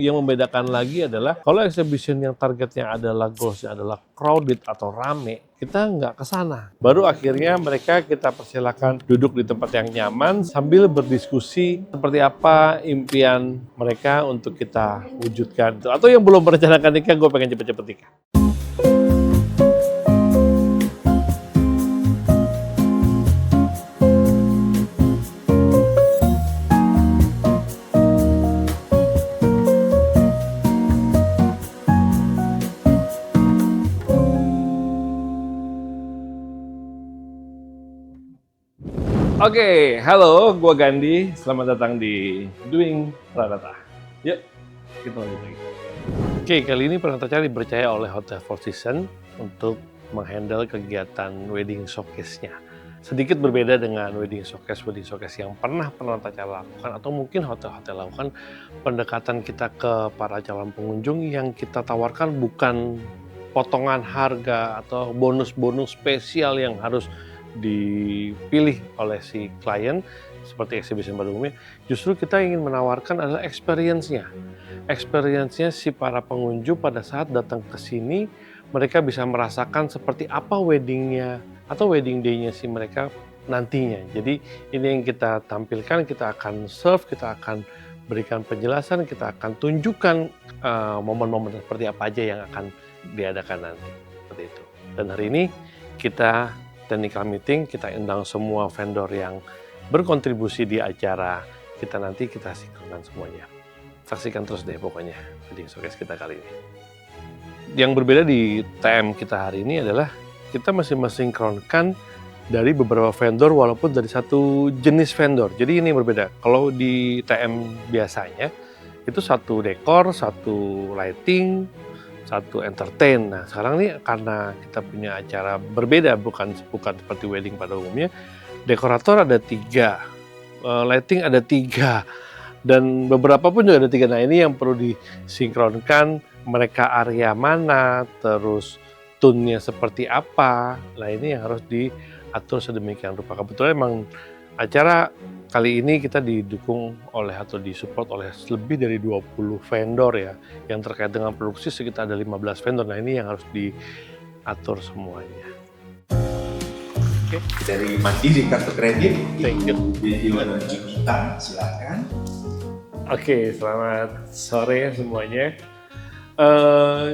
Yang membedakan lagi adalah kalau exhibition yang targetnya adalah goalsnya adalah crowded atau rame, kita nggak ke sana. Baru akhirnya mereka kita persilakan duduk di tempat yang nyaman sambil berdiskusi seperti apa impian mereka untuk kita wujudkan. Atau yang belum merencanakan nikah, gue pengen cepet-cepet nikah. Oke, halo, gua Gandhi. Selamat datang di Doing Pranata. Yuk, kita lanjut lagi. Oke, kali ini Pranata dipercaya oleh Hotel Four Seasons untuk menghandle kegiatan wedding showcase-nya. Sedikit berbeda dengan wedding showcase yang pernah Pranata lakukan atau mungkin hotel-hotel lakukan. Pendekatan kita ke para calon pengunjung yang kita tawarkan bukan potongan harga atau bonus-bonus spesial yang harus dipilih oleh si klien seperti exhibition pada umumnya. Justru kita ingin menawarkan adalah experience-nya si para pengunjung pada saat datang ke sini. Mereka bisa merasakan seperti apa wedding-nya atau wedding day-nya si mereka nantinya. Jadi ini yang kita tampilkan, kita akan serve, kita akan berikan penjelasan, kita akan tunjukkan momen-momen seperti apa aja yang akan diadakan nanti, seperti itu. Dan hari ini kita technical meeting, kita undang semua vendor yang berkontribusi di acara kita nanti, kita sinkronkan semuanya. Saksikan terus deh pokoknya wedding showcase kita kali ini. Yang berbeda di TM kita hari ini adalah kita masih mensinkronkan dari beberapa vendor walaupun dari satu jenis vendor. Jadi ini berbeda. Kalau di TM biasanya itu satu dekor, satu lighting, satu entertain. Nah sekarang nih karena kita punya acara berbeda, bukan seperti wedding pada umumnya, dekorator ada 3, lighting ada 3, dan beberapa pun juga ada 3. Nah ini yang perlu disinkronkan, mereka area mana, terus tune-nya seperti apa. Nah ini yang harus diatur sedemikian rupa. Kebetulan emang acara kali ini kita didukung oleh atau disupport oleh lebih dari 20 vendor ya, yang terkait dengan produksi sekitar ada 15 vendor. Nah ini yang harus diatur semuanya. Oke. Dari Mandiri kartu kredit. Thank you. Di Juta, silakan. Oke, selamat sore semuanya.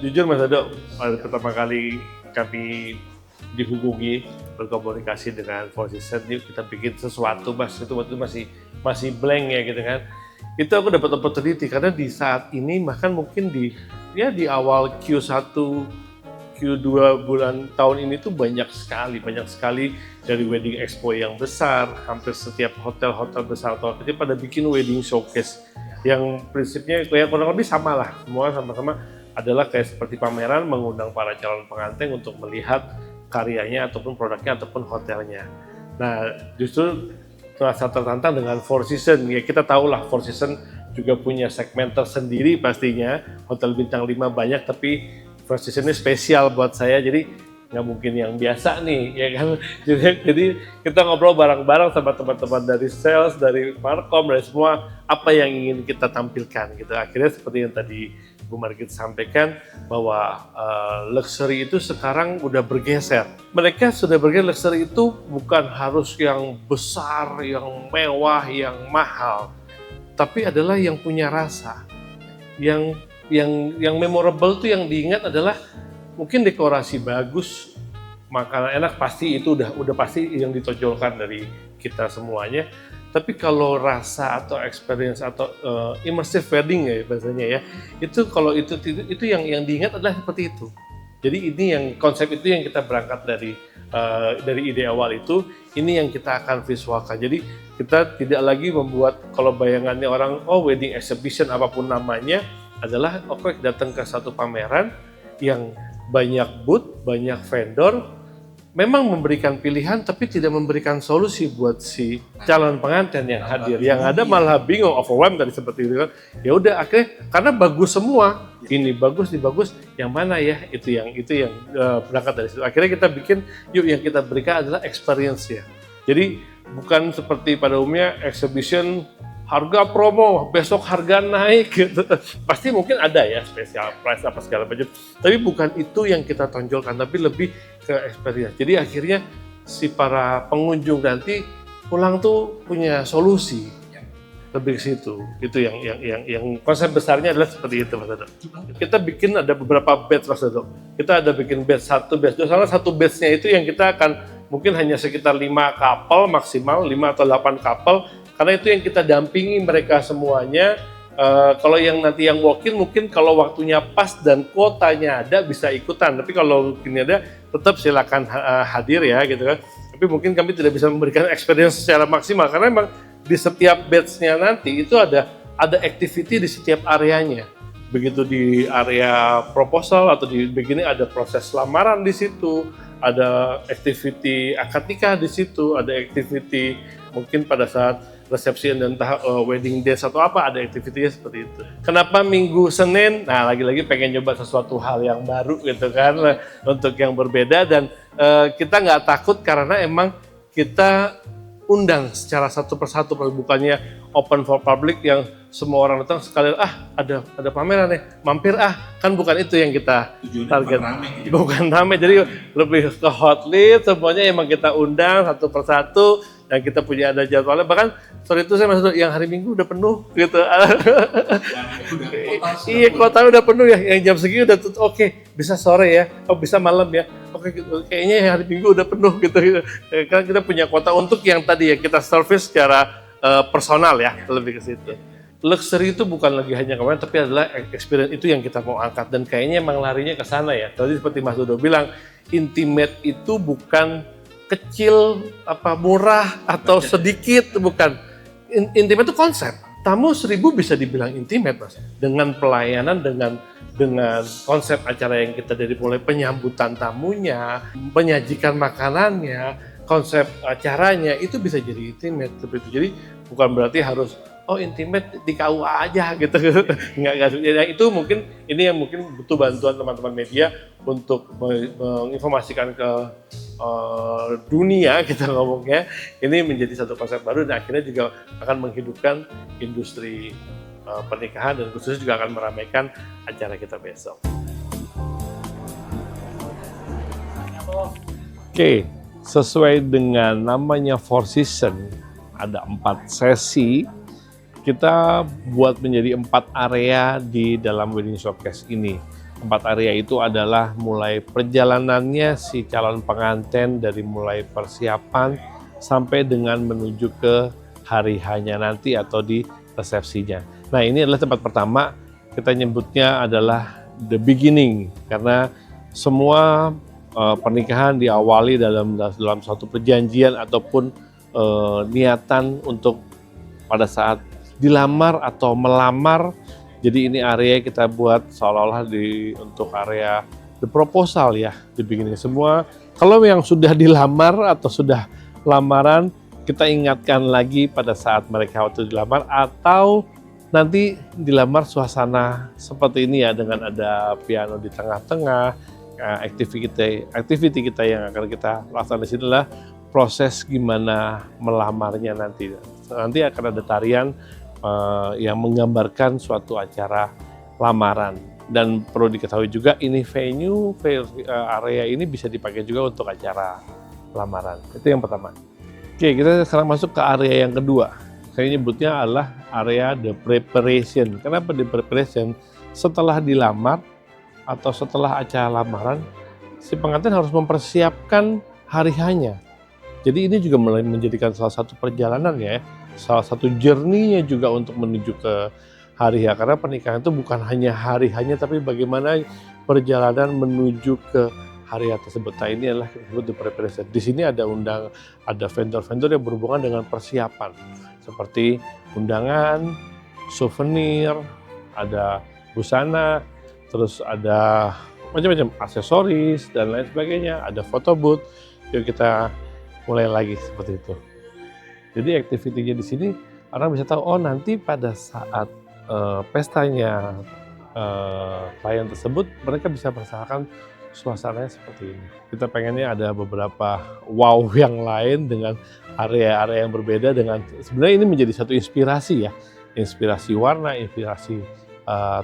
Jujur Mas Ado, pada pertama kali kami dihubungi berkomunikasi dengan Four Seasons, yuk kita bikin sesuatu Mas, itu waktu itu masih blank ya gitu kan. Itu aku dapat opportunity karena di saat ini bahkan mungkin di awal Q1 Q2 bulan tahun ini tuh banyak sekali dari wedding expo yang besar, hampir setiap hotel-hotel besar atau kecil pada bikin wedding showcase yang prinsipnya kayak kurang lebih sama lah, semua sama-sama adalah kayak seperti pameran mengundang para calon pengantin untuk melihat karyanya ataupun produknya ataupun hotelnya. Nah justru terasa tertantang dengan Four Seasons. Ya kita tahu lah Four Seasons juga punya segmen tersendiri pastinya. Hotel bintang 5 banyak tapi Four Seasons ini spesial buat saya. Jadi nggak mungkin yang biasa nih ya kan. Jadi kita ngobrol bareng-bareng sama teman-teman dari sales, dari markom, dari semua apa yang ingin kita tampilkan gitu. Akhirnya seperti yang tadi Bu Margit sampaikan bahwa luxury itu sekarang udah bergeser. Mereka sudah bergeser, luxury itu bukan harus yang besar, yang mewah, yang mahal, tapi adalah yang punya rasa. Yang memorable tuh yang diingat adalah mungkin dekorasi bagus, makanan enak, pasti itu udah pasti yang ditonjolkan dari kita semuanya. Tapi kalau rasa atau experience atau immersive wedding ya bahasanya ya, itu kalau itu yang diingat adalah seperti itu. Jadi ini yang konsep itu yang kita berangkat dari ide awal itu, ini yang kita akan visualkan. Jadi kita tidak lagi membuat, kalau bayangannya orang wedding exhibition apapun namanya adalah datang ke satu pameran yang banyak booth, banyak vendor. Memang memberikan pilihan tapi tidak memberikan solusi buat si calon pengantin yang hadir. Yang ada malah bingung, overwhelmed tadi seperti itu kan. Ya udah akhirnya karena bagus semua. Ini bagus, yang mana ya? Itu yang berangkat dari situ. Akhirnya kita bikin, yuk yang kita berikan adalah experience ya. Jadi bukan seperti pada umumnya exhibition harga promo, besok harga naik gitu. Pasti mungkin ada ya special price apa segala macam. Tapi bukan itu yang kita tonjolkan, tapi lebih ke experience. Jadi akhirnya si para pengunjung nanti pulang tuh punya solusi. Lebih ke situ. Itu yang konsep besarnya adalah seperti itu, Mas Dodo. Kita bikin ada beberapa batch, Mas Dodo. Kita ada bikin batch 1, batch 2. Salah satu batch-nya itu yang kita akan mungkin hanya sekitar 5 couple maksimal, 5 atau 8 couple, karena itu yang kita dampingi mereka semuanya. Kalau yang nanti yang walk-in mungkin kalau waktunya pas dan kuotanya ada bisa ikutan, tapi kalau mungkin ada tetap silakan hadir ya gitu kan. Tapi mungkin kami tidak bisa memberikan experience secara maksimal karena memang di setiap batch-nya nanti itu ada activity di setiap areanya. Begitu di area proposal atau di beginning ada proses lamaran di situ, ada activity akad nikah di situ, ada activity mungkin pada saat resepsi dan wedding dance atau apa, ada activity-nya seperti itu. Kenapa Minggu Senin? Nah, lagi-lagi pengen nyoba sesuatu hal yang baru gitu kan, untuk yang berbeda dan kita nggak takut karena emang kita undang secara satu persatu, bukannya open for public yang semua orang datang sekali ada pameran nih, mampir kan bukan itu yang kita target. Bukan rame, jadi lebih ke hot list semuanya emang kita undang satu persatu dan kita punya ada jadwalnya. Bahkan sore itu saya masuk yang hari Minggu udah penuh gitu. Iya, kota udah penuh ya, yang jam segini udah tutup. Oke, bisa sore ya, bisa malam ya. Oke, gitu. Kayaknya hari Minggu udah penuh gitu. Karena kita punya kota untuk yang tadi ya kita service secara personal ya, lebih ke situ. Luxury itu bukan lagi hanya kemarin, tapi adalah experience itu yang kita mau angkat dan kayaknya emang larinya ke sana ya. Tadi seperti Mas Dodo bilang, intimate itu bukan kecil, murah atau sedikit, bukan. Intimate itu konsep. Tamu 1000 bisa dibilang intimate, Mas. Dengan pelayanan, dengan konsep acara yang kita dari mulai penyambutan tamunya, menyajikan makanannya, konsep acaranya itu bisa jadi intimate seperti itu. Jadi bukan berarti harus intimate di KUA aja gitu. Enggak. Itu mungkin ini yang mungkin butuh bantuan teman-teman media untuk menginformasikan ke dunia kita ngomongnya. Ini menjadi satu konsep baru dan akhirnya juga akan menghidupkan industri pernikahan dan khususnya juga akan meramaikan acara kita besok. Oke, sesuai dengan namanya Four Seasons, ada 4 sesi. Kita buat menjadi 4 area di dalam Wedding Showcase ini. 4 area itu adalah mulai perjalanannya si calon pengantin dari mulai persiapan sampai dengan menuju ke hari hanya nanti atau di resepsinya. Nah, ini adalah tempat pertama, kita nyebutnya adalah the beginning karena semua pernikahan diawali dalam suatu perjanjian ataupun niatan untuk pada saat dilamar atau melamar. Jadi ini area kita buat seolah-olah untuk area the proposal ya, di beginning semua. Kalau yang sudah dilamar atau sudah lamaran, kita ingatkan lagi pada saat mereka waktu dilamar atau nanti dilamar suasana seperti ini ya, dengan ada piano di tengah-tengah. Activity kita yang akan kita lakukan di sini adalah proses gimana melamarnya nanti. Nanti akan ada tarian yang menggambarkan suatu acara lamaran. Dan perlu diketahui juga ini venue area ini bisa dipakai juga untuk acara lamaran. Itu yang pertama. Oke, kita sekarang masuk ke area yang kedua. Saya nyebutnya adalah area the preparation. Kenapa the preparation? Setelah dilamar atau setelah acara lamaran, si pengantin harus mempersiapkan hari hanya. Jadi ini juga menjadikan salah satu perjalanan ya, salah satu journey-nya juga untuk menuju ke hari ya. Karena pernikahan itu bukan hanya hari hanya, tapi bagaimana perjalanan menuju ke hari tersebut. Nah, ini adalah disebut the preparation. Di sini ada vendor-vendor yang berhubungan dengan persiapan, seperti undangan, souvenir, ada busana, terus ada macam-macam aksesoris dan lain sebagainya, ada photo booth. Yuk kita mulai lagi seperti itu. Jadi aktivitinya di sini orang bisa tahu, nanti pada saat pestanya klien tersebut mereka bisa merasakan suasananya seperti ini. Kita pengennya ada beberapa wow yang lain dengan area-area yang berbeda, dengan sebenarnya ini menjadi satu inspirasi ya, inspirasi warna, inspirasi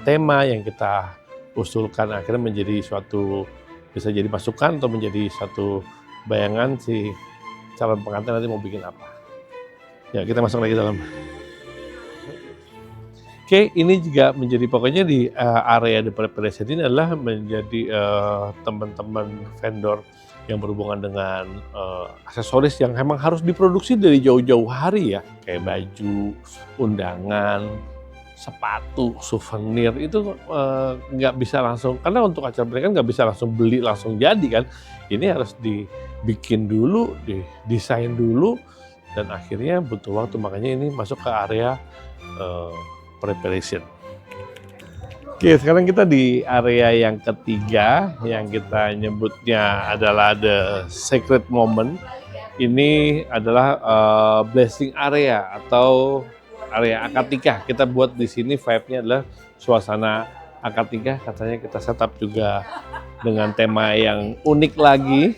tema yang kita usulkan akhirnya menjadi suatu, bisa jadi masukan atau menjadi satu bayangan si calon pengantin nanti mau bikin apa. Ya, kita masuk lagi dalam. Oke, ini juga menjadi pokoknya di area the preparation ini adalah menjadi teman-teman vendor yang berhubungan dengan aksesoris yang memang harus diproduksi dari jauh-jauh hari ya, kayak baju, undangan, sepatu, souvenir itu nggak bisa langsung, karena untuk acara pernikahan nggak bisa langsung beli langsung jadi kan, ini harus dibikin dulu, didesain dulu, dan akhirnya butuh waktu, makanya ini masuk ke area preparation. Oke, sekarang kita di area yang ketiga yang kita nyebutnya adalah the sacred moment. Ini adalah blessing area atau area akad nikah. Kita buat di sini vibe-nya adalah suasana akad nikah. Katanya kita setup juga dengan tema yang unik lagi,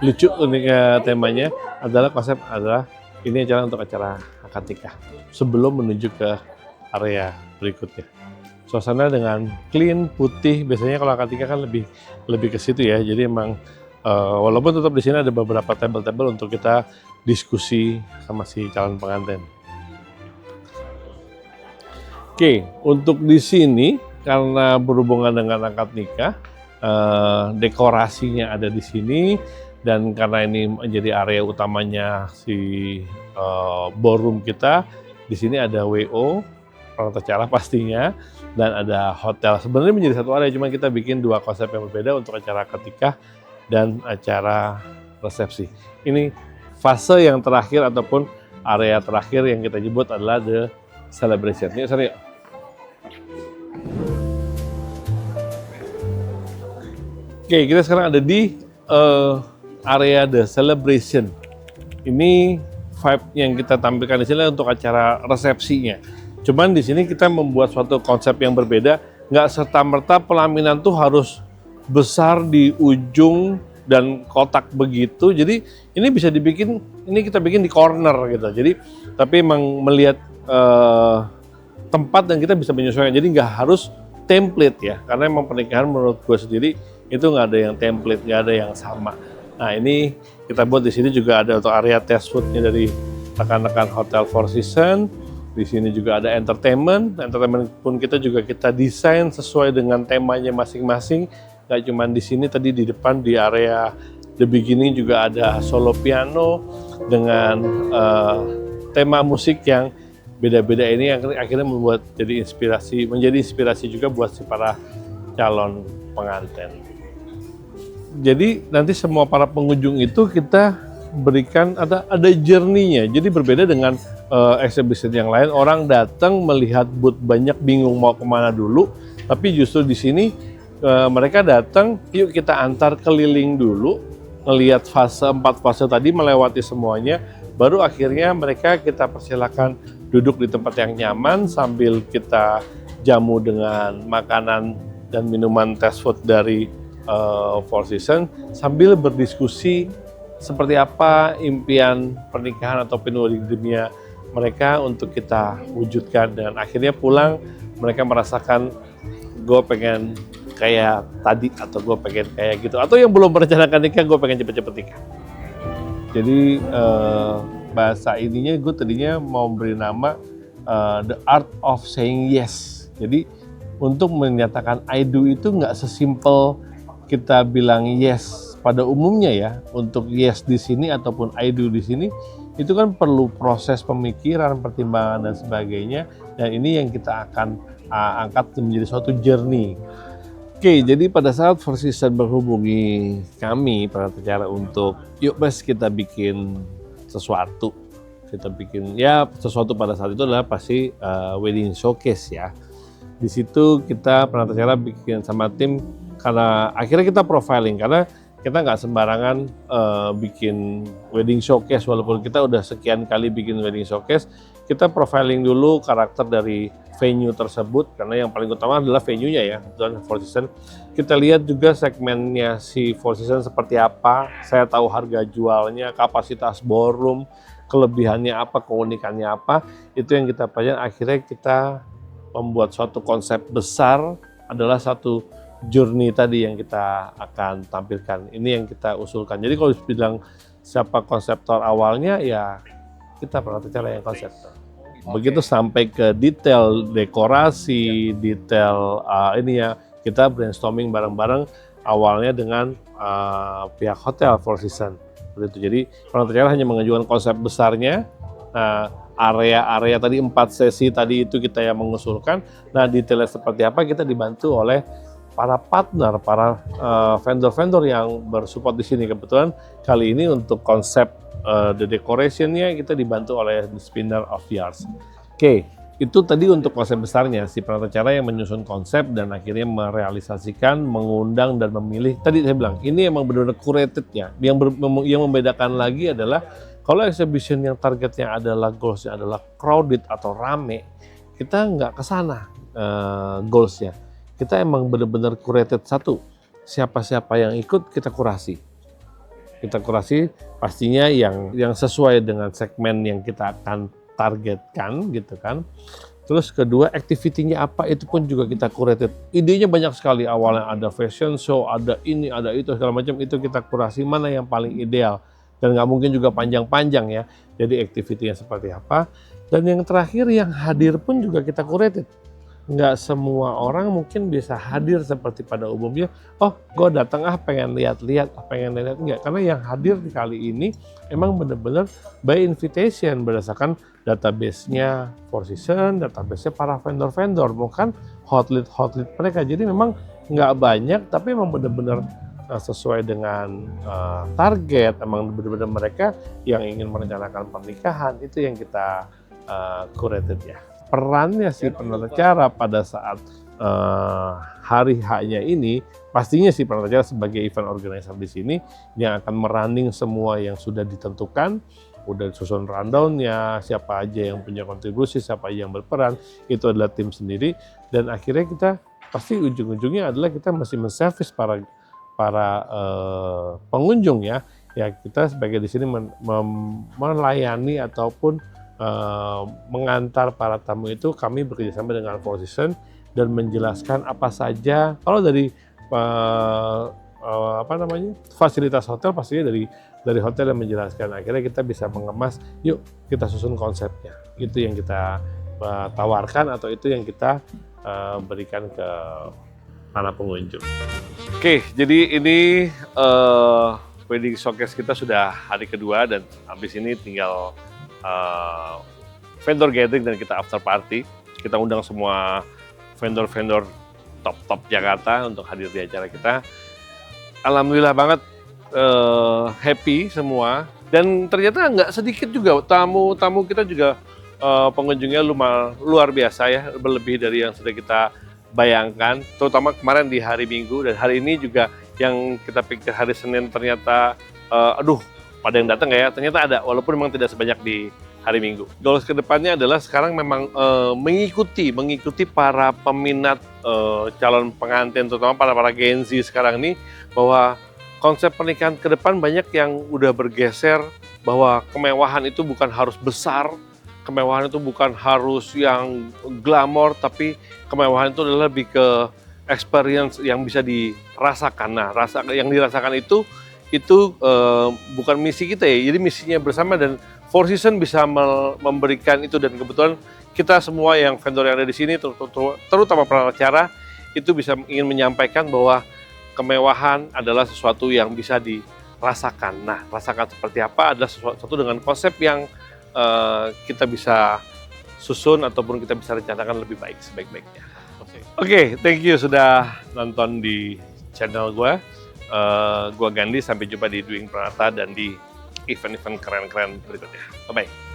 lucu uniknya temanya adalah konsep adalah ini adalah untuk acara akad nikah. Sebelum menuju ke area berikutnya, suasana dengan clean, putih. Biasanya kalau akad nikah kan lebih ke situ ya. Jadi emang walaupun tetap di sini ada beberapa table-table untuk kita diskusi sama si calon pengantin. Oke, untuk di sini karena berhubungan dengan akad nikah, dekorasinya ada di sini, dan karena ini menjadi area utamanya si ballroom kita, di sini ada WO, perangkat acara pastinya, dan ada hotel. Sebenarnya menjadi satu area, cuma kita bikin dua konsep yang berbeda untuk acara akad nikah dan acara resepsi. Ini fase yang terakhir ataupun area terakhir yang kita sebut adalah the celebration. Yuk, sorry. Oke, kita sekarang ada di area the celebration. Ini vibe yang kita tampilkan di sini untuk acara resepsinya. Cuman di sini kita membuat suatu konsep yang berbeda, nggak serta-merta pelaminan tuh harus besar di ujung dan kotak begitu. Jadi ini bisa dibikin, ini kita bikin di corner gitu. Jadi tapi emang melihat tempat dan kita bisa menyesuaikan. Jadi nggak harus template ya, karena emang pernikahan menurut gue sendiri itu nggak ada yang template, nggak ada yang sama. Nah ini kita buat di sini juga ada untuk area test foodnya dari rekan-rekan Hotel Four Seasons. Di sini juga ada entertainment pun kita juga kita desain sesuai dengan temanya masing-masing. Gak cuma di sini, tadi di depan di area the beginning juga ada solo piano dengan tema musik yang beda-beda. Ini yang akhirnya membuat jadi menjadi inspirasi juga buat si para calon pengantin. Jadi nanti semua para pengunjung itu kita berikan ada journey-nya. Jadi berbeda dengan exhibition yang lain, orang datang melihat booth banyak bingung mau kemana dulu, tapi justru di sini mereka datang, yuk kita antar keliling dulu, ngelihat empat fase tadi, melewati semuanya, baru akhirnya mereka kita persilakan duduk di tempat yang nyaman sambil kita jamu dengan makanan dan minuman test food dari Four Seasons, sambil berdiskusi seperti apa impian pernikahan atau wedding dream-nya mereka untuk kita wujudkan, dan akhirnya pulang mereka merasakan gue pengen kayak tadi, atau gue pengen kayak gitu, atau yang belum merencanakan nikah gue pengen cepet-cepet nikah. Jadi bahasa ininya gue tadinya mau beri nama the art of saying yes. Jadi untuk menyatakan I do itu nggak sesimpel kita bilang yes pada umumnya ya. Untuk yes di sini ataupun I do di sini itu kan perlu proses pemikiran, pertimbangan dan sebagainya, dan ini yang kita akan angkat menjadi suatu journey. Oke, jadi pada saat Four Seasons menghubungi kami para acara untuk yuk Mas kita bikin sesuatu, kita bikin ya sesuatu, pada saat itu adalah pasti wedding showcase ya. Di situ kita pernah acara bikin sama tim, karena akhirnya kita profiling, karena kita nggak sembarangan bikin wedding showcase, walaupun kita udah sekian kali bikin wedding showcase, kita profiling dulu karakter dari venue tersebut, karena yang paling utama adalah venue-nya ya, dan Four Seasons. Kita lihat juga segmennya si Four Seasons seperti apa, saya tahu harga jualnya, kapasitas ballroom, kelebihannya apa, keunikannya apa, itu yang kita pelajari. Akhirnya kita membuat suatu konsep besar, adalah satu journey tadi yang kita akan tampilkan. Ini yang kita usulkan. Jadi kalau dibilang siapa konseptor awalnya, ya kita Pranata Cahya yang konseptor. Begitu sampai ke detail dekorasi, detail ini ya, kita brainstorming bareng-bareng awalnya dengan pihak hotel Four Seasons. Begitu. Jadi Pranata Cahya hanya mengajukan konsep besarnya. Nah, area-area tadi 4 sesi tadi itu kita yang mengusulkan. Nah, detailnya seperti apa kita dibantu oleh para partner, para vendor-vendor yang bersupport di sini. Kebetulan kali ini untuk konsep the decoration-nya kita dibantu oleh The Spinner of Yards. Oke, itu tadi untuk konsep besarnya. Si Pranata Cahya yang menyusun konsep dan akhirnya merealisasikan, mengundang dan memilih. Tadi saya bilang, ini emang benar-benar curated ya. Yang membedakan lagi adalah kalau exhibition yang targetnya adalah goals-nya adalah crowded atau rame, kita nggak ke sana goals-nya. Kita emang benar-benar curated satu. Siapa-siapa yang ikut kita kurasi. Kita kurasi pastinya yang sesuai dengan segmen yang kita akan targetkan gitu kan. Terus kedua, activity-nya apa itu pun juga kita curated. Idenya banyak sekali, awalnya ada fashion show, ada ini, ada itu segala macam, itu kita kurasi mana yang paling ideal. Dan nggak mungkin juga panjang-panjang ya. Jadi activity-nya seperti apa. Dan yang terakhir yang hadir pun juga kita curated. Nggak semua orang mungkin bisa hadir seperti pada umumnya. Oh, gue datang pengen lihat-lihat, pengen lihat enggak. Karena yang hadir di kali ini emang benar-benar by invitation berdasarkan database-nya Four Seasons, database-nya para vendor-vendor, bukan hotlit mereka. Jadi memang nggak banyak, tapi emang benar-benar sesuai dengan target. Emang benar-benar mereka yang ingin merencanakan pernikahan, itu yang kita curated ya. Perannya si Pranata Cahya pada saat hari H-nya ini, pastinya si Pranata Cahya sebagai event organizer di sini yang akan merunning semua yang sudah ditentukan, udah susun rundown-nya, siapa aja yang punya kontribusi, siapa aja yang berperan, itu adalah tim sendiri. Dan akhirnya kita pasti ujung-ujungnya adalah kita masih menservis para pengunjung ya. Ya kita sebagai di sini melayani ataupun mengantar para tamu itu, kami bekerjasama dengan Four Seasons dan menjelaskan apa saja. Kalau dari fasilitas hotel, pastinya dari hotel yang menjelaskan. Akhirnya kita bisa mengemas, yuk kita susun konsepnya. Itu yang kita tawarkan atau itu yang kita berikan ke para pengunjung. Oke, jadi ini wedding showcase kita sudah hari kedua dan habis ini tinggal vendor gathering dan kita after party. Kita undang semua vendor-vendor top Jakarta untuk hadir di acara kita. Alhamdulillah banget happy semua, dan ternyata nggak sedikit juga tamu kita juga pengunjungnya luar biasa ya, berlebih dari yang sudah kita bayangkan, terutama kemarin di hari Minggu, dan hari ini juga yang kita pikir hari Senin ternyata pada yang datang ya, ternyata ada, walaupun memang tidak sebanyak di hari Minggu. Goals kedepannya adalah sekarang memang mengikuti para peminat calon pengantin, terutama para Gen Z sekarang ini, bahwa konsep pernikahan ke depan banyak yang udah bergeser, bahwa kemewahan itu bukan harus besar, kemewahan itu bukan harus yang glamor, tapi kemewahan itu adalah lebih ke experience yang bisa dirasakan. Nah, yang dirasakan itu bukan misi kita ya, jadi misinya bersama, dan Four Seasons bisa memberikan itu. Dan kebetulan kita semua yang vendor yang ada di sini, terutama Pranata Cahya, itu bisa ingin menyampaikan bahwa kemewahan adalah sesuatu yang bisa dirasakan. Nah, rasakan seperti apa adalah sesuatu dengan konsep yang kita bisa susun ataupun kita bisa rencanakan lebih baik sebaik-baiknya. Oke, thank you sudah nonton di channel gue. Gue Gandhi, sampai jumpa di Doing Pranata dan di event-event keren-keren berikutnya. Bye-bye.